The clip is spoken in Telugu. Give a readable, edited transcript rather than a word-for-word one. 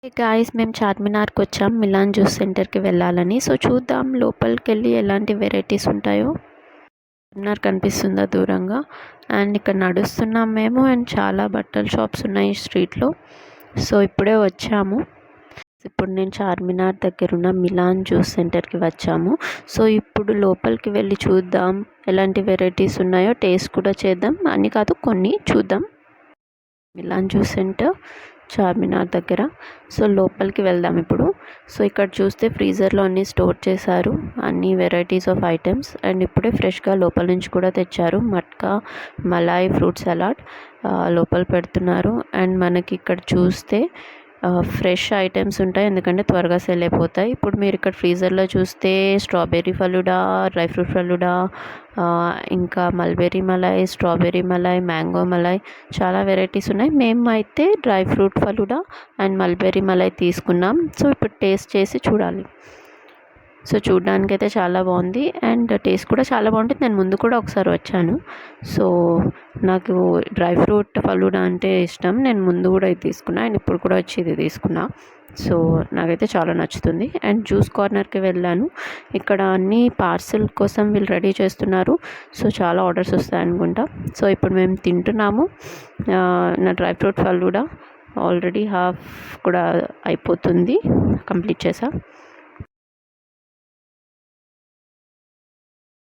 గాయ్స్ మేము చార్మినార్కి వచ్చాం మిలాన్ జ్యూస్ సెంటర్కి వెళ్ళాలని. సో చూద్దాం లోపలికి వెళ్ళి ఎలాంటి వెరైటీస్ ఉంటాయో. చార్మినార్ కనిపిస్తుందా దూరంగా. అండ్ ఇక్కడ నడుస్తున్నాం మేము. అండ్ చాలా బట్టల షాప్స్ ఉన్నాయి స్ట్రీట్లో. సో ఇప్పుడే వచ్చాము. ఇప్పుడు నేను చార్మినార్ దగ్గర ఉన్న మిలాన్ జ్యూస్ సెంటర్కి వచ్చాము. సో ఇప్పుడు లోపలికి వెళ్ళి చూద్దాం ఎలాంటి వెరైటీస్ ఉన్నాయో, టేస్ట్ కూడా చేద్దాం. అన్నీ కాదు, కొన్ని చూద్దాం. మిలాన్ జ్యూస్ సెంటర్ చార్మినార్ దగ్గర. సో లోపలికి వెళ్దాం ఇప్పుడు. సో ఇక్కడ చూస్తే ఫ్రీజర్లో అన్నీ స్టోర్ చేశారు, అన్ని వెరైటీస్ ఆఫ్ ఐటమ్స్. అండ్ ఇప్పుడే ఫ్రెష్గా లోపల నుంచి కూడా తెచ్చారు. మట్కా మలాయ్ ఫ్రూట్ సలాడ్ లోపల పెడుతున్నారు. అండ్ మనకి ఇక్కడ చూస్తే ఫ్రెష్ ఐటమ్స్ ఉంటాయి, ఎందుకంటే త్వరగా సెల్ అయిపోతాయి. ఇప్పుడు మీరు ఇక్కడ ఫ్రీజర్లో చూస్తే strawberry falooda, dry fruit falooda, ఇంకా mulberry malai, strawberry malai, mango malai, చాలా వెరైటీస్ ఉన్నాయి. మేము అయితే dry fruit falooda and mulberry malai తీసుకున్నాం. సో ఇప్పుడు టేస్ట్ చేసి చూడాలి. సో చూడడానికి అయితే చాలా బాగుంది అండ్ టేస్ట్ కూడా చాలా బాగుంటుంది. నేను ముందు కూడా ఒకసారి వచ్చాను. సో నాకు డ్రై ఫ్రూట్ ఫలూడా అంటే ఇష్టం. నేను ముందు కూడా ఇది తీసుకున్నా అండ్ ఇప్పుడు కూడా వచ్చి ఇది తీసుకున్నా. సో నాకైతే చాలా నచ్చుతుంది. అండ్ జ్యూస్ కార్నర్కి వెళ్ళాను. ఇక్కడ అన్నీ పార్సిల్ కోసం వీళ్ళు రెడీ చేస్తున్నారు. సో చాలా ఆర్డర్స్ వస్తాయి అనుకుంటా. సో ఇప్పుడు మేము తింటున్నాము. నా dry fruit falooda already half కూడా అయిపోతుంది, కంప్లీట్ చేసా.